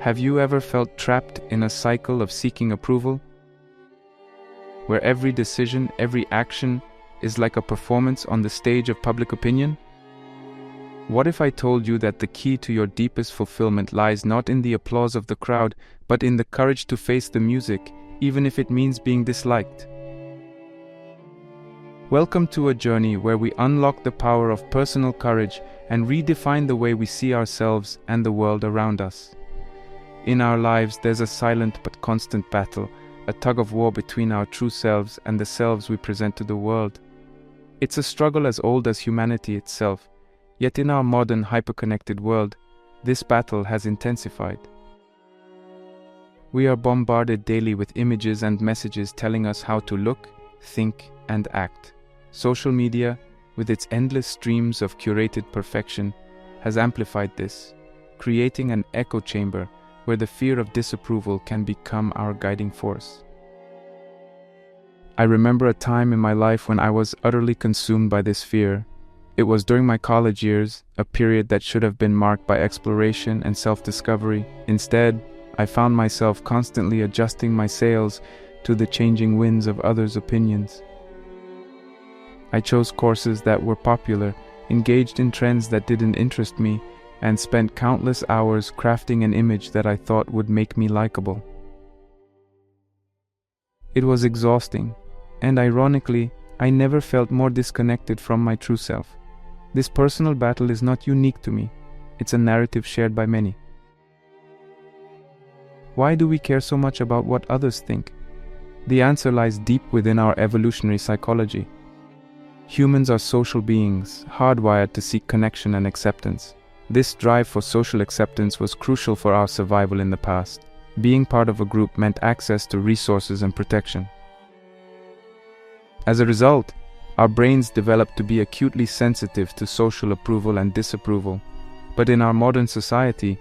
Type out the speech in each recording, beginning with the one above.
Have you ever felt trapped in a cycle of seeking approval, where every decision, every action is like a performance on the stage of public opinion? What if I told you that the key to your deepest fulfillment lies not in the applause of the crowd, but in the courage to face the music, even if it means being disliked? Welcome to a journey where we unlock the power of personal courage and redefine the way we see ourselves and the world around us. In our lives, there's a silent but constant battle, a tug-of-war between our true selves and the selves we present to the world. It's a struggle as old as humanity itself, yet in our modern hyper-connected world, this battle has intensified. We are bombarded daily with images and messages telling us how to look, think, and act. Social media, with its endless streams of curated perfection, has amplified this, creating an echo chamber where the fear of disapproval can become our guiding force. I remember a time in my life when I was utterly consumed by this fear. It was during my college years, a period that should have been marked by exploration and self-discovery. Instead, I found myself constantly adjusting my sails to the changing winds of others' opinions. I chose courses that were popular, engaged in trends that didn't interest me, and spent countless hours crafting an image that I thought would make me likable. It was exhausting, and ironically, I never felt more disconnected from my true self. This personal battle is not unique to me. It's a narrative shared by many. Why do we care so much about what others think? The answer lies deep within our evolutionary psychology. Humans are social beings, hardwired to seek connection and acceptance. This drive for social acceptance was crucial for our survival in the past. Being part of a group meant access to resources and protection. As a result, our brains developed to be acutely sensitive to social approval and disapproval. But in our modern society,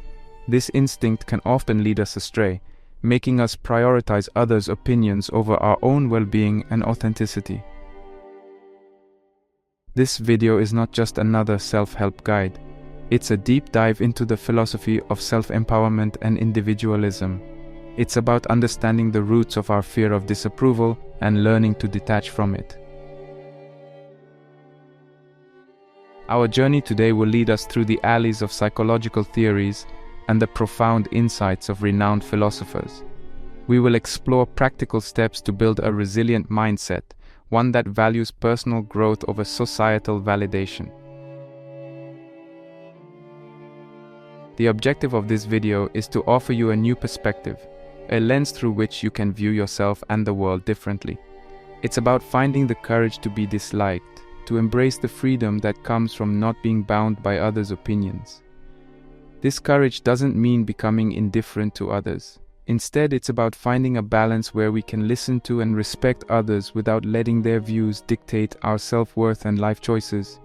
this instinct can often lead us astray, making us prioritize others' opinions over our own well-being and authenticity. This video is not just another self-help guide. It's a deep dive into the philosophy of self-empowerment and individualism. It's about understanding the roots of our fear of disapproval and learning to detach from it. Our journey today will lead us through the alleys of psychological theories and the profound insights of renowned philosophers. We will explore practical steps to build a resilient mindset, one that values personal growth over societal validation. The objective of this video is to offer you a new perspective, a lens through which you can view yourself and the world differently. It's about finding the courage to be disliked, to embrace the freedom that comes from not being bound by others' opinions. This courage doesn't mean becoming indifferent to others. Instead, it's about finding a balance where we can listen to and respect others without letting their views dictate our self-worth and life choices.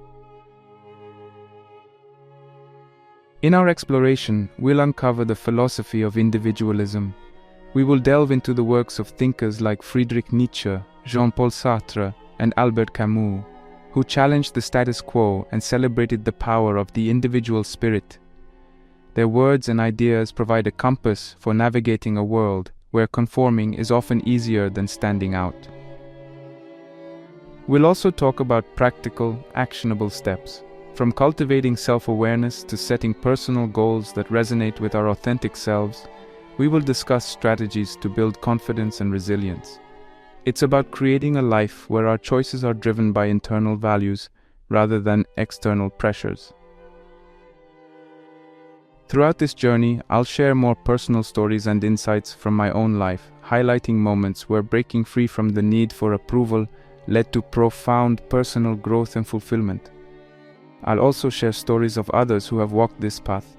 In our exploration, we'll uncover the philosophy of individualism. We will delve into the works of thinkers like Friedrich Nietzsche, Jean-Paul Sartre, and Albert Camus, who challenged the status quo and celebrated the power of the individual spirit. Their words and ideas provide a compass for navigating a world where conforming is often easier than standing out. We'll also talk about practical, actionable steps, from cultivating self-awareness to setting personal goals that resonate with our authentic selves. We will discuss strategies to build confidence and resilience. It's about creating a life where our choices are driven by internal values rather than external pressures. Throughout this journey, I'll share more personal stories and insights from my own life, highlighting moments where breaking free from the need for approval led to profound personal growth and fulfillment. I'll also share stories of others who have walked this path,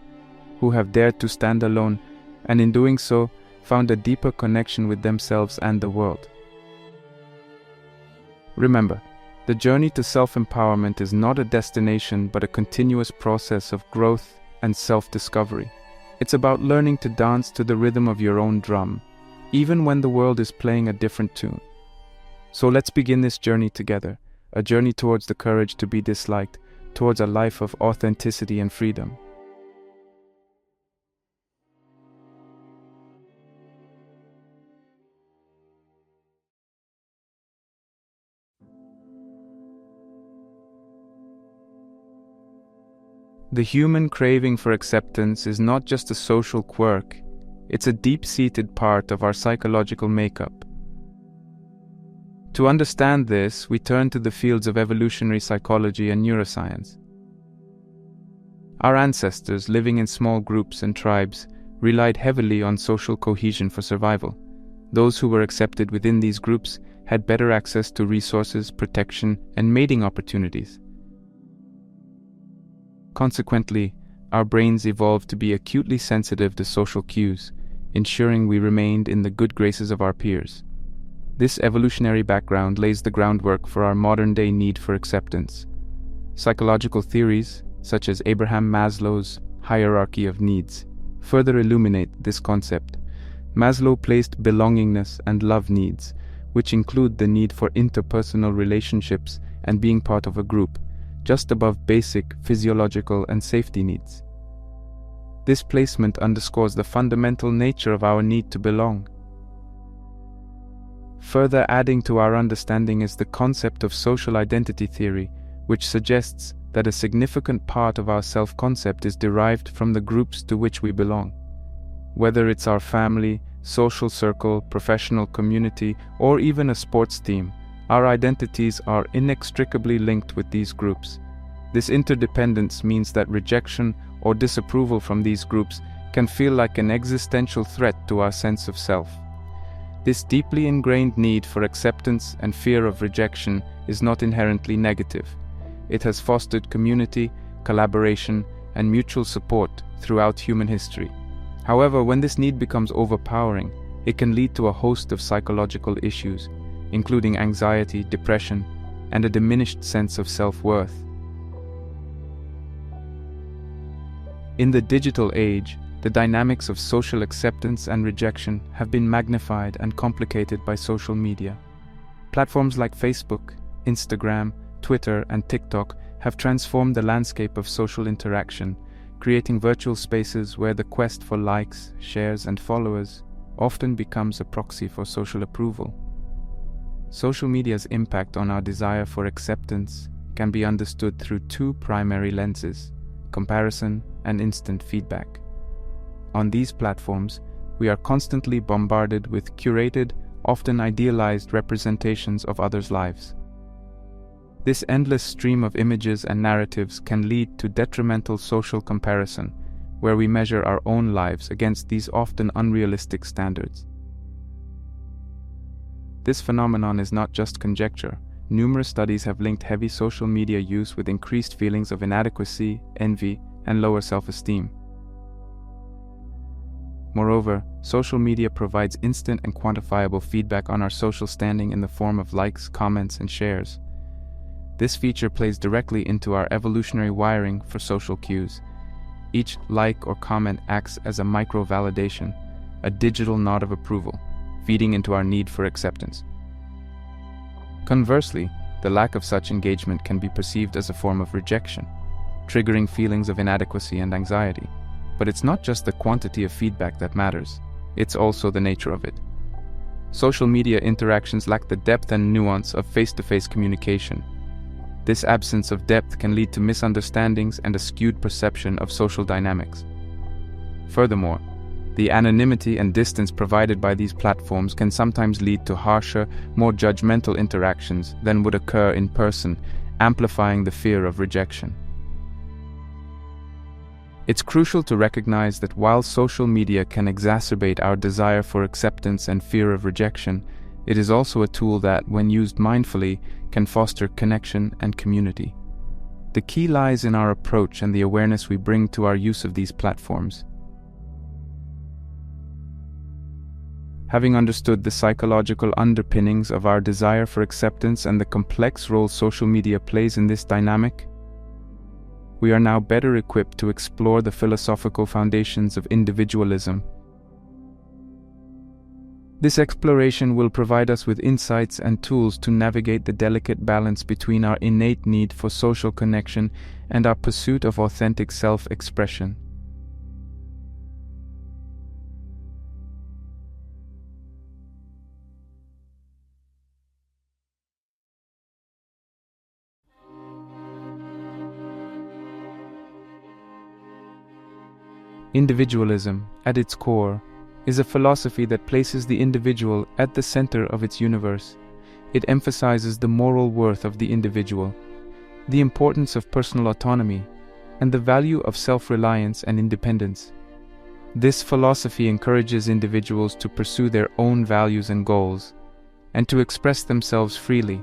who have dared to stand alone, and in doing so, found a deeper connection with themselves and the world. Remember, the journey to self-empowerment is not a destination but a continuous process of growth and self-discovery. It's about learning to dance to the rhythm of your own drum, even when the world is playing a different tune. So let's begin this journey together, a journey towards the courage to be disliked, towards a life of authenticity and freedom. The human craving for acceptance is not just a social quirk, it's a deep-seated part of our psychological makeup. To understand this, we turn to the fields of evolutionary psychology and neuroscience. Our ancestors, living in small groups and tribes, relied heavily on social cohesion for survival. Those who were accepted within these groups had better access to resources, protection, and mating opportunities. Consequently, our brains evolved to be acutely sensitive to social cues, ensuring we remained in the good graces of our peers. This evolutionary background lays the groundwork for our modern-day need for acceptance. Psychological theories, such as Abraham Maslow's hierarchy of needs, further illuminate this concept. Maslow placed belongingness and love needs, which include the need for interpersonal relationships and being part of a group, just above basic physiological and safety needs. This placement underscores the fundamental nature of our need to belong. Further adding to our understanding is the concept of social identity theory, which suggests that a significant part of our self-concept is derived from the groups to which we belong. Whether it's our family, social circle, professional community, or even a sports team, our identities are inextricably linked with these groups. This interdependence means that rejection or disapproval from these groups can feel like an existential threat to our sense of self. This deeply ingrained need for acceptance and fear of rejection is not inherently negative. It has fostered community, collaboration, and mutual support throughout human history. However, when this need becomes overpowering, it can lead to a host of psychological issues, including anxiety, depression, and a diminished sense of self-worth. In the digital age, the dynamics of social acceptance and rejection have been magnified and complicated by social media. Platforms like Facebook, Instagram, Twitter, and TikTok have transformed the landscape of social interaction, creating virtual spaces where the quest for likes, shares, and followers often becomes a proxy for social approval. Social media's impact on our desire for acceptance can be understood through two primary lenses: comparison and instant feedback. On these platforms, we are constantly bombarded with curated, often idealized representations of others' lives. This endless stream of images and narratives can lead to detrimental social comparison, where we measure our own lives against these often unrealistic standards. This phenomenon is not just conjecture. Numerous studies have linked heavy social media use with increased feelings of inadequacy, envy, and lower self-esteem. Moreover, social media provides instant and quantifiable feedback on our social standing in the form of likes, comments, and shares. This feature plays directly into our evolutionary wiring for social cues. Each like or comment acts as a micro-validation, a digital nod of approval, feeding into our need for acceptance. Conversely, the lack of such engagement can be perceived as a form of rejection, triggering feelings of inadequacy and anxiety. But it's not just the quantity of feedback that matters, it's also the nature of it. Social media interactions lack the depth and nuance of face-to-face communication. This absence of depth can lead to misunderstandings and a skewed perception of social dynamics. Furthermore, the anonymity and distance provided by these platforms can sometimes lead to harsher, more judgmental interactions than would occur in person, amplifying the fear of rejection. It's crucial to recognize that while social media can exacerbate our desire for acceptance and fear of rejection, it is also a tool that, when used mindfully, can foster connection and community. The key lies in our approach and the awareness we bring to our use of these platforms. Having understood the psychological underpinnings of our desire for acceptance and the complex role social media plays in this dynamic, we are now better equipped to explore the philosophical foundations of individualism. This exploration will provide us with insights and tools to navigate the delicate balance between our innate need for social connection and our pursuit of authentic self-expression. Individualism, at its core, is a philosophy that places the individual at the center of its universe. It emphasizes the moral worth of the individual, the importance of personal autonomy, and the value of self-reliance and independence. This philosophy encourages individuals to pursue their own values and goals, and to express themselves freely,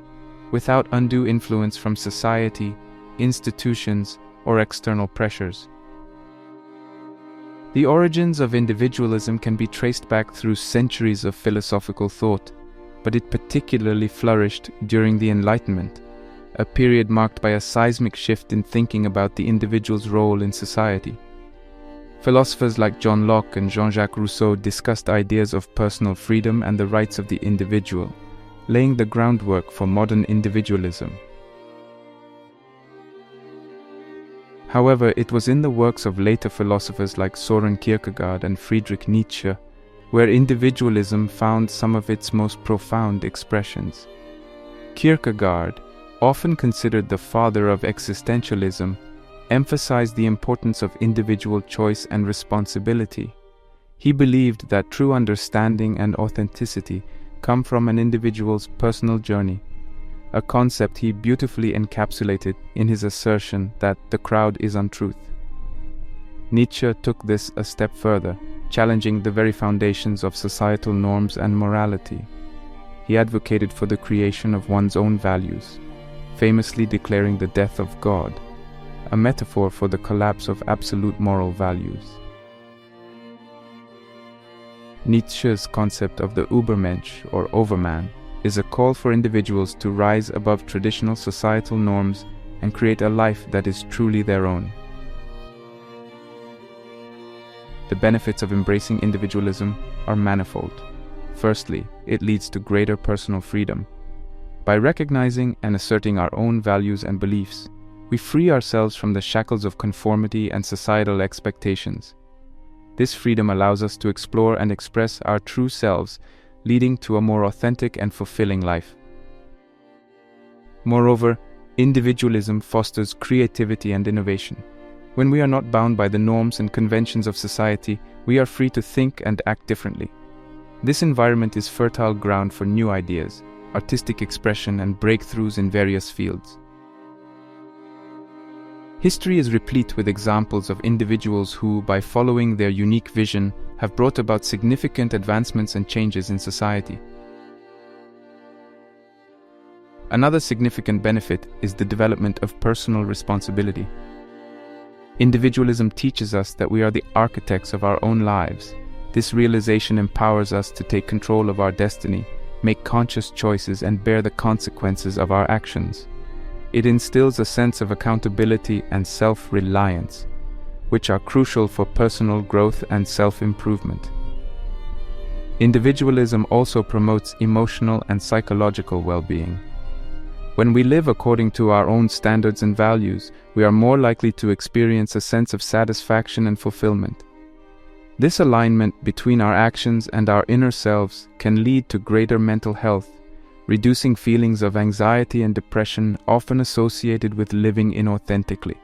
without undue influence from society, institutions, or external pressures. The origins of individualism can be traced back through centuries of philosophical thought, but it particularly flourished during the Enlightenment, a period marked by a seismic shift in thinking about the individual's role in society. Philosophers like John Locke and Jean-Jacques Rousseau discussed ideas of personal freedom and the rights of the individual, laying the groundwork for modern individualism. However, it was in the works of later philosophers like Søren Kierkegaard and Friedrich Nietzsche where individualism found some of its most profound expressions. Kierkegaard, often considered the father of existentialism, emphasized the importance of individual choice and responsibility. He believed that true understanding and authenticity come from an individual's personal journey, a concept he beautifully encapsulated in his assertion that the crowd is untruth. Nietzsche took this a step further, challenging the very foundations of societal norms and morality. He advocated for the creation of one's own values, famously declaring the death of God, a metaphor for the collapse of absolute moral values. Nietzsche's concept of the Übermensch, or overman, is a call for individuals to rise above traditional societal norms and create a life that is truly their own. The benefits of embracing individualism are manifold. Firstly, it leads to greater personal freedom. By recognizing and asserting our own values and beliefs, we free ourselves from the shackles of conformity and societal expectations. This freedom allows us to explore and express our true selves, leading to a more authentic and fulfilling life. Moreover, individualism fosters creativity and innovation. When we are not bound by the norms and conventions of society, we are free to think and act differently. This environment is fertile ground for new ideas, artistic expression, and breakthroughs in various fields. History is replete with examples of individuals who, by following their unique vision, have brought about significant advancements and changes in society. Another significant benefit is the development of personal responsibility. Individualism teaches us that we are the architects of our own lives. This realization empowers us to take control of our destiny, make conscious choices, and bear the consequences of our actions. It instills a sense of accountability and self-reliance, which are crucial for personal growth and self-improvement. Individualism also promotes emotional and psychological well-being. When we live according to our own standards and values, we are more likely to experience a sense of satisfaction and fulfillment. This alignment between our actions and our inner selves can lead to greater mental health, reducing feelings of anxiety and depression often associated with living inauthentically.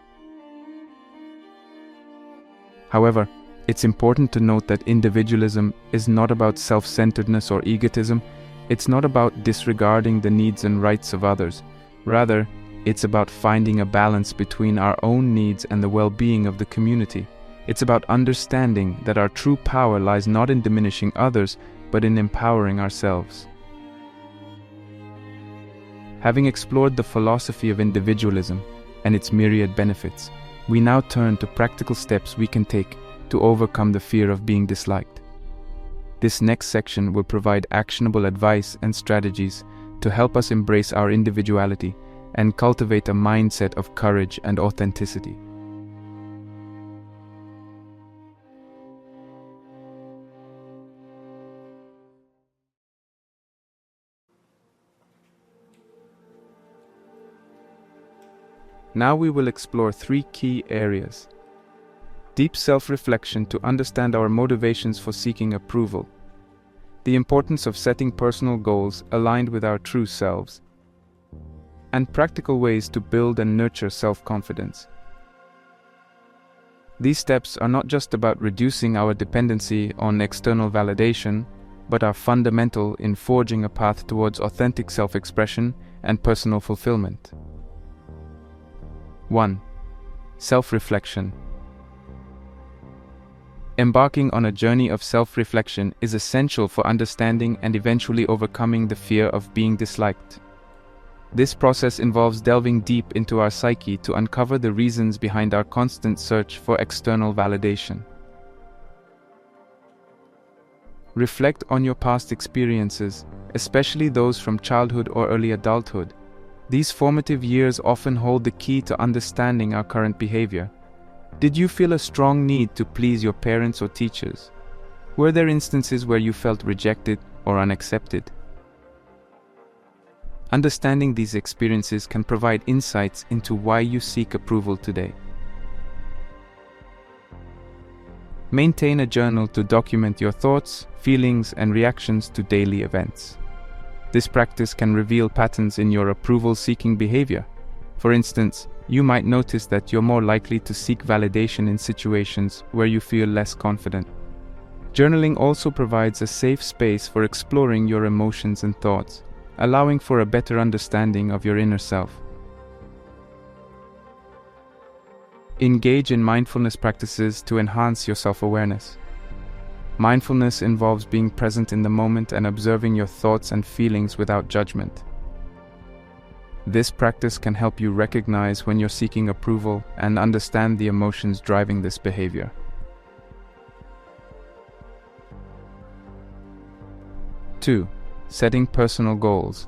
However, it's important to note that individualism is not about self-centeredness or egotism. It's not about disregarding the needs and rights of others. Rather, it's about finding a balance between our own needs and the well-being of the community. It's about understanding that our true power lies not in diminishing others, but in empowering ourselves. Having explored the philosophy of individualism and its myriad benefits, we now turn to practical steps we can take to overcome the fear of being disliked. This next section will provide actionable advice and strategies to help us embrace our individuality and cultivate a mindset of courage and authenticity. Now we will explore 3 key areas. Deep self-reflection to understand our motivations for seeking approval. The importance of setting personal goals aligned with our true selves. And practical ways to build and nurture self-confidence. These steps are not just about reducing our dependency on external validation, but are fundamental in forging a path towards authentic self-expression and personal fulfillment. 1. Self-reflection. Embarking on a journey of self-reflection is essential for understanding and eventually overcoming the fear of being disliked. This process involves delving deep into our psyche to uncover the reasons behind our constant search for external validation. Reflect on your past experiences, especially those from childhood or early adulthood. These formative years often hold the key to understanding our current behavior. Did you feel a strong need to please your parents or teachers? Were there instances where you felt rejected or unaccepted? Understanding these experiences can provide insights into why you seek approval today. Maintain a journal to document your thoughts, feelings, and reactions to daily events. This practice can reveal patterns in your approval-seeking behavior. For instance, you might notice that you're more likely to seek validation in situations where you feel less confident. Journaling also provides a safe space for exploring your emotions and thoughts, allowing for a better understanding of your inner self. Engage in mindfulness practices to enhance your self-awareness. Mindfulness involves being present in the moment and observing your thoughts and feelings without judgment. This practice can help you recognize when you're seeking approval and understand the emotions driving this behavior. 2. Setting personal goals.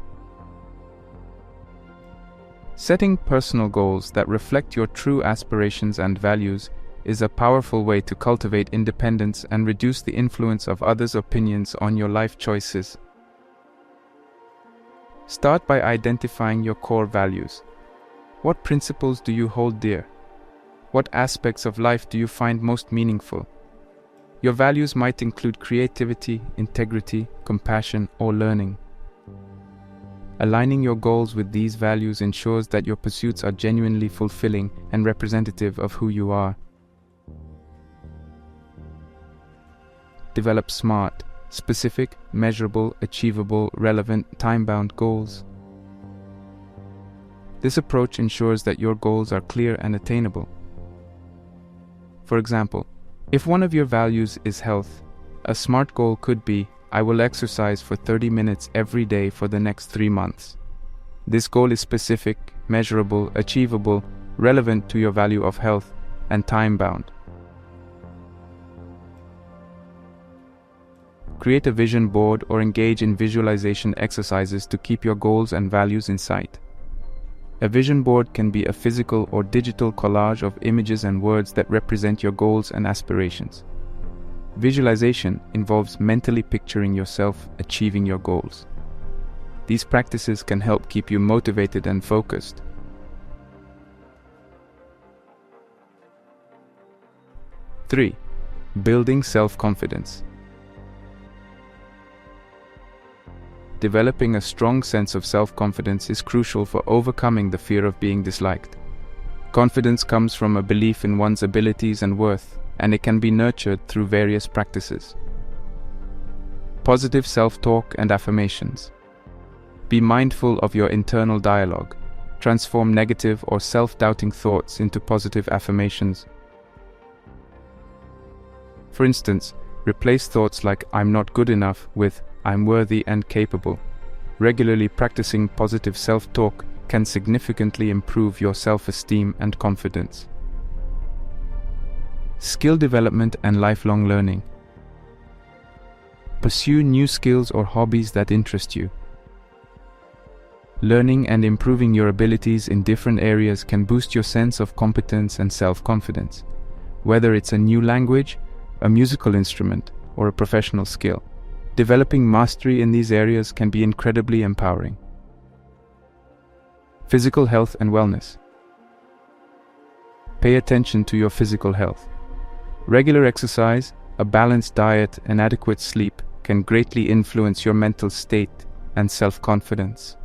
Setting personal goals that reflect your true aspirations and values is a powerful way to cultivate independence and reduce the influence of others' opinions on your life choices. Start by identifying your core values. What principles do you hold dear? What aspects of life do you find most meaningful? Your values might include creativity, integrity, compassion, or learning. Aligning your goals with these values ensures that your pursuits are genuinely fulfilling and representative of who you are. Develop SMART, specific, measurable, achievable, relevant, time-bound goals. This approach ensures that your goals are clear and attainable. For example, if one of your values is health, a SMART goal could be, I will exercise for 30 minutes every day for the next 3 months. This goal is specific, measurable, achievable, relevant to your value of health, and time-bound. Create a vision board or engage in visualization exercises to keep your goals and values in sight. A vision board can be a physical or digital collage of images and words that represent your goals and aspirations. Visualization involves mentally picturing yourself achieving your goals. These practices can help keep you motivated and focused. 3. Building self-confidence. Developing a strong sense of self-confidence is crucial for overcoming the fear of being disliked. Confidence comes from a belief in one's abilities and worth, and it can be nurtured through various practices. Positive self-talk and affirmations. Be mindful of your internal dialogue. Transform negative or self-doubting thoughts into positive affirmations. For instance, replace thoughts like "I'm not good enough" with "I'm worthy and capable." Regularly practicing positive self-talk can significantly improve your self-esteem and confidence. Skill development and lifelong learning. Pursue new skills or hobbies that interest you. Learning and improving your abilities in different areas can boost your sense of competence and self-confidence. Whether it's a new language, a musical instrument, or a professional skill, developing mastery in these areas can be incredibly empowering. Physical health and wellness. Pay attention to your physical health. Regular exercise, a balanced diet, and adequate sleep can greatly influence your mental state and self-confidence.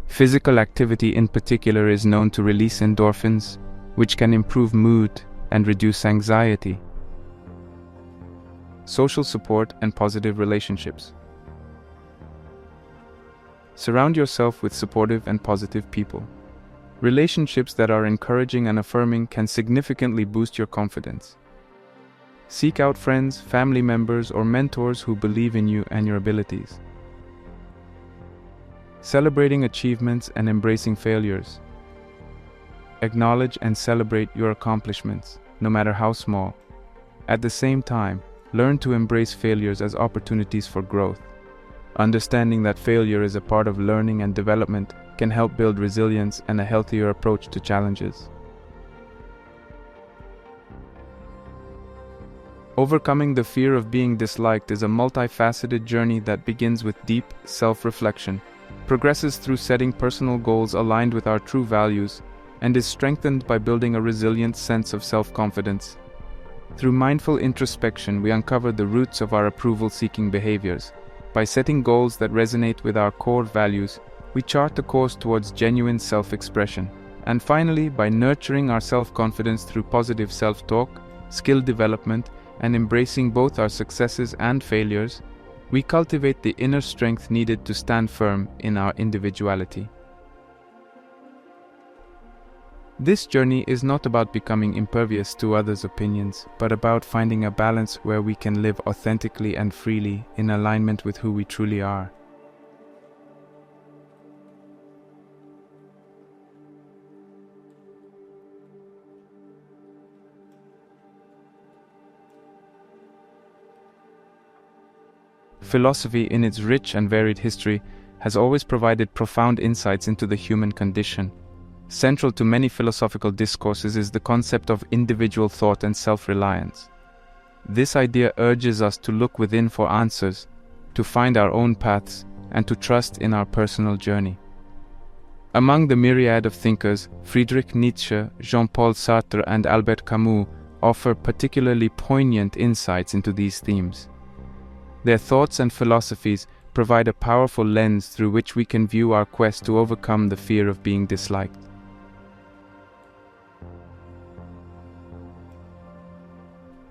Physical activity in particular is known to release endorphins, which can improve mood and reduce anxiety. Social support and positive relationships. Surround yourself with supportive and positive people. Relationships that are encouraging and affirming can significantly boost your confidence. Seek out friends, family members, or mentors who believe in you and your abilities. Celebrating achievements and embracing failures. Acknowledge and celebrate your accomplishments, no matter how small. At the same time, learn to embrace failures as opportunities for growth. Understanding that failure is a part of learning and development can help build resilience and a healthier approach to challenges. Overcoming the fear of being disliked is a multifaceted journey that begins with deep self-reflection, progresses through setting personal goals aligned with our true values, and is strengthened by building a resilient sense of self-confidence. Through mindful introspection, we uncover the roots of our approval-seeking behaviors. By setting goals that resonate with our core values, we chart a course towards genuine self-expression. And finally, by nurturing our self-confidence through positive self-talk, skill development, and embracing both our successes and failures, we cultivate the inner strength needed to stand firm in our individuality. This journey is not about becoming impervious to others' opinions, but about finding a balance where we can live authentically and freely in alignment with who we truly are. Philosophy, in its rich and varied history, has always provided profound insights into the human condition. Central to many philosophical discourses is the concept of individual thought and self-reliance. This idea urges us to look within for answers, to find our own paths, and to trust in our personal journey. Among the myriad of thinkers, Friedrich Nietzsche, Jean-Paul Sartre, and Albert Camus offer particularly poignant insights into these themes. Their thoughts and philosophies provide a powerful lens through which we can view our quest to overcome the fear of being disliked.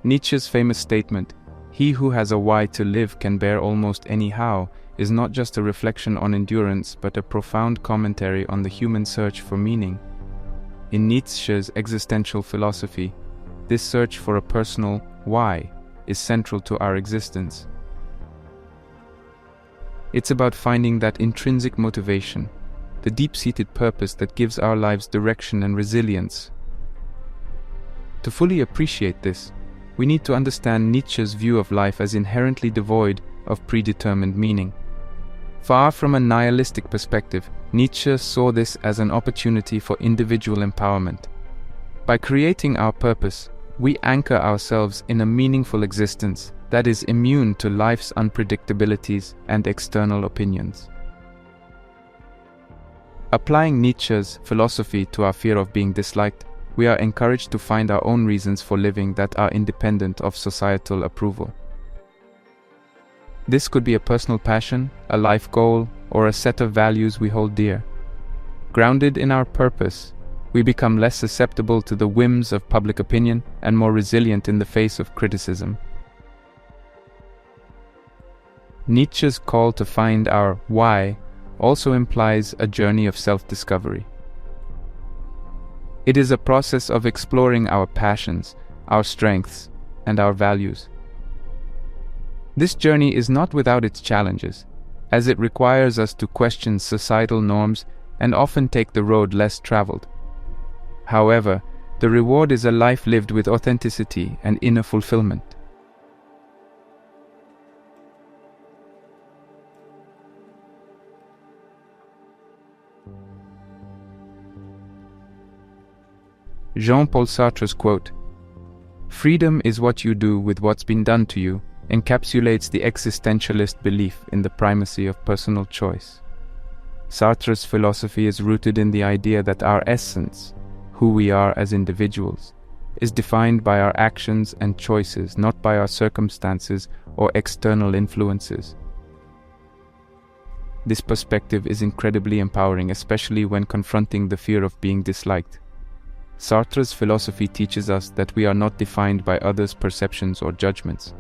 Nietzsche's famous statement, "He who has a why to live can bear almost any how," is not just a reflection on endurance, but a profound commentary on the human search for meaning. In Nietzsche's existential philosophy, this search for a personal why is central to our existence. It's about finding that intrinsic motivation, the deep-seated purpose that gives our lives direction and resilience. To fully appreciate this, we need to understand Nietzsche's view of life as inherently devoid of predetermined meaning. Far from a nihilistic perspective, Nietzsche saw this as an opportunity for individual empowerment. By creating our purpose, we anchor ourselves in a meaningful existence that is immune to life's unpredictabilities and external opinions. Applying Nietzsche's philosophy to our fear of being disliked, we are encouraged to find our own reasons for living that are independent of societal approval. This could be a personal passion, a life goal, or a set of values we hold dear. Grounded in our purpose, we become less susceptible to the whims of public opinion and more resilient in the face of criticism. Nietzsche's call to find our why also implies a journey of self-discovery. It is a process of exploring our passions, our strengths, and our values. This journey is not without its challenges, as it requires us to question societal norms and often take the road less traveled. However, the reward is a life lived with authenticity and inner fulfillment. Jean-Paul Sartre's quote, "Freedom is what you do with what's been done to you," encapsulates the existentialist belief in the primacy of personal choice. Sartre's philosophy is rooted in the idea that our essence, who we are as individuals, is defined by our actions and choices, not by our circumstances or external influences. This perspective is incredibly empowering, especially when confronting the fear of being disliked. Sartre's philosophy teaches us that we are not defined by others' perceptions or judgments.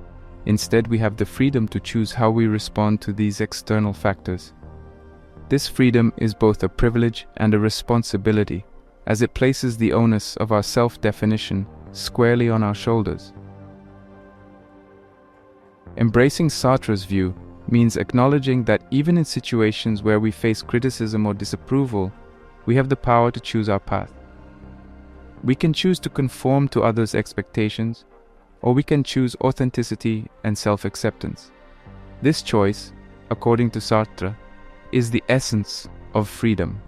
Instead, we have the freedom to choose how we respond to these external factors. This freedom is both a privilege and a responsibility, as it places the onus of our self-definition squarely on our shoulders. Embracing Sartre's view means acknowledging that even in situations where we face criticism or disapproval, we have the power to choose our path. We can choose to conform to others' expectations, or we can choose authenticity and self-acceptance. This choice, according to Sartre, is the essence of freedom.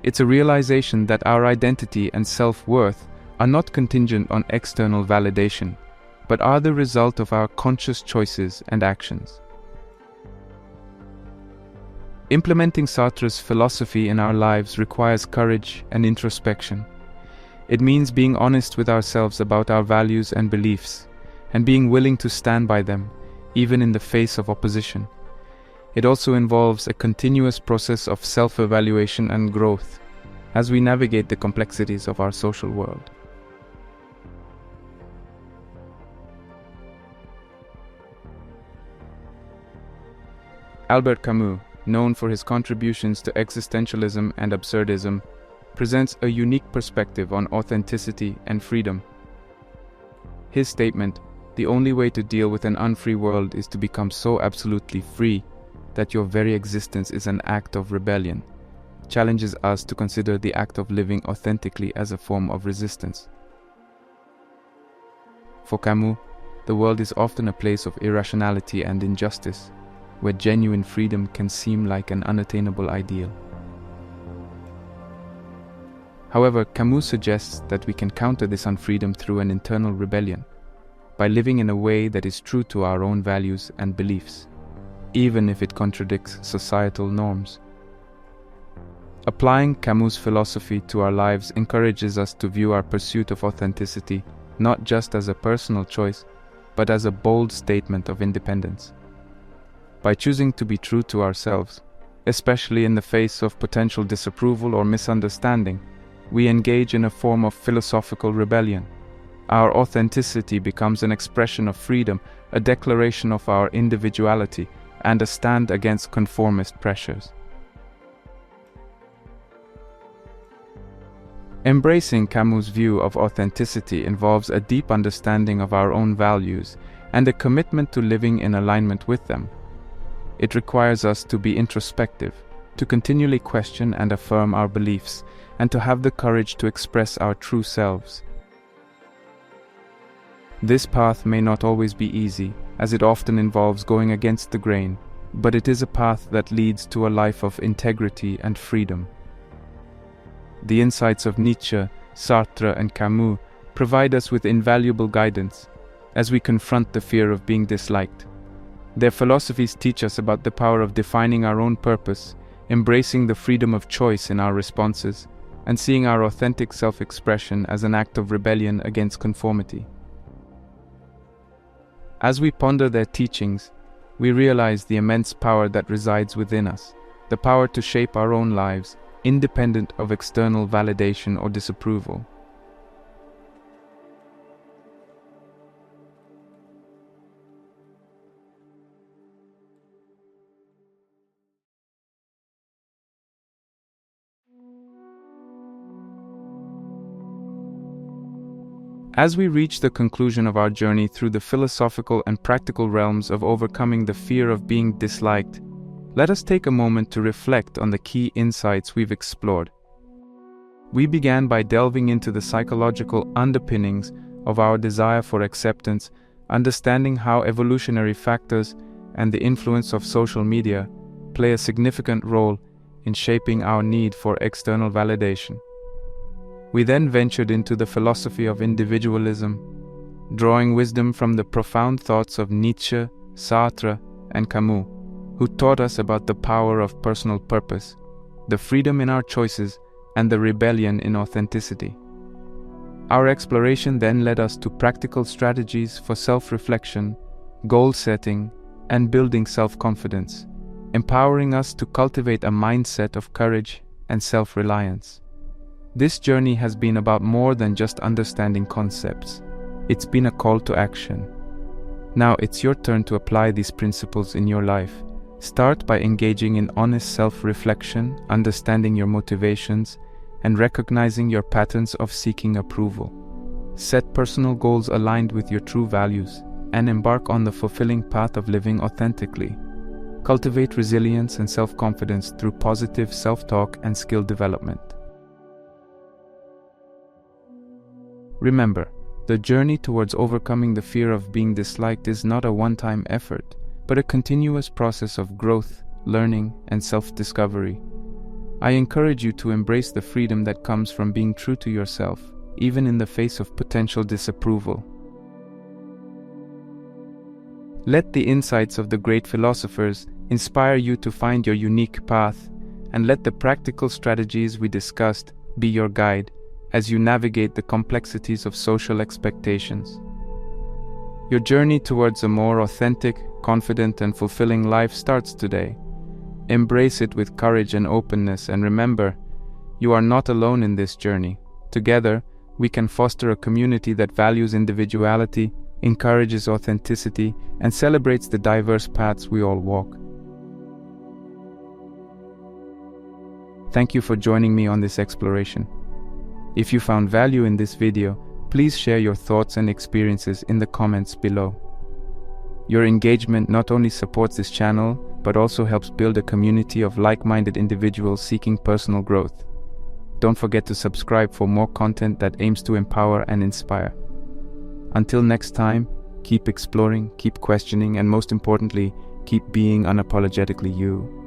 It's a realization that our identity and self-worth are not contingent on external validation, but are the result of our conscious choices and actions. Implementing Sartre's philosophy in our lives requires courage and introspection. It means being honest with ourselves about our values and beliefs, and being willing to stand by them, even in the face of opposition. It also involves a continuous process of self-evaluation and growth as we navigate the complexities of our social world. Albert Camus, known for his contributions to existentialism and absurdism, presents a unique perspective on authenticity and freedom. His statement, "The only way to deal with an unfree world is to become so absolutely free that your very existence is an act of rebellion," challenges us to consider the act of living authentically as a form of resistance. For Camus, the world is often a place of irrationality and injustice, where genuine freedom can seem like an unattainable ideal. However, Camus suggests that we can counter this unfreedom through an internal rebellion, by living in a way that is true to our own values and beliefs, even if it contradicts societal norms. Applying Camus' philosophy to our lives encourages us to view our pursuit of authenticity not just as a personal choice, but as a bold statement of independence. By choosing to be true to ourselves, especially in the face of potential disapproval or misunderstanding, we engage in a form of philosophical rebellion. Our authenticity becomes an expression of freedom, a declaration of our individuality, and a stand against conformist pressures. Embracing Camus' view of authenticity involves a deep understanding of our own values and a commitment to living in alignment with them. It requires us to be introspective, to continually question and affirm our beliefs, and to have the courage to express our true selves. This path may not always be easy, as it often involves going against the grain, but it is a path that leads to a life of integrity and freedom. The insights of Nietzsche, Sartre, and Camus provide us with invaluable guidance as we confront the fear of being disliked. Their philosophies teach us about the power of defining our own purpose, embracing the freedom of choice in our responses, and seeing our authentic self-expression as an act of rebellion against conformity. As we ponder their teachings, we realize the immense power that resides within us, the power to shape our own lives, independent of external validation or disapproval. As we reach the conclusion of our journey through the philosophical and practical realms of overcoming the fear of being disliked, let us take a moment to reflect on the key insights we've explored. We began by delving into the psychological underpinnings of our desire for acceptance, understanding how evolutionary factors and the influence of social media play a significant role in shaping our need for external validation. We then ventured into the philosophy of individualism, drawing wisdom from the profound thoughts of Nietzsche, Sartre, and Camus, who taught us about the power of personal purpose, the freedom in our choices, and the rebellion in authenticity. Our exploration then led us to practical strategies for self-reflection, goal setting, and building self-confidence, empowering us to cultivate a mindset of courage and self-reliance. This journey has been about more than just understanding concepts. It's been a call to action. Now it's your turn to apply these principles in your life. Start by engaging in honest self-reflection, understanding your motivations, and recognizing your patterns of seeking approval. Set personal goals aligned with your true values, and embark on the fulfilling path of living authentically. Cultivate resilience and self-confidence through positive self-talk and skill development. Remember, the journey towards overcoming the fear of being disliked is not a one-time effort, but a continuous process of growth, learning, and self-discovery. I encourage you to embrace the freedom that comes from being true to yourself, even in the face of potential disapproval. Let the insights of the great philosophers inspire you to find your unique path, and let the practical strategies we discussed be your guide as you navigate the complexities of social expectations. Your journey towards a more authentic, confident, and fulfilling life starts today. Embrace it with courage and openness, and remember, you are not alone in this journey. Together, we can foster a community that values individuality, encourages authenticity, and celebrates the diverse paths we all walk. Thank you for joining me on this exploration. If you found value in this video, please share your thoughts and experiences in the comments below. Your engagement not only supports this channel, but also helps build a community of like-minded individuals seeking personal growth. Don't forget to subscribe for more content that aims to empower and inspire. Until next time, keep exploring, keep questioning, and most importantly, keep being unapologetically you.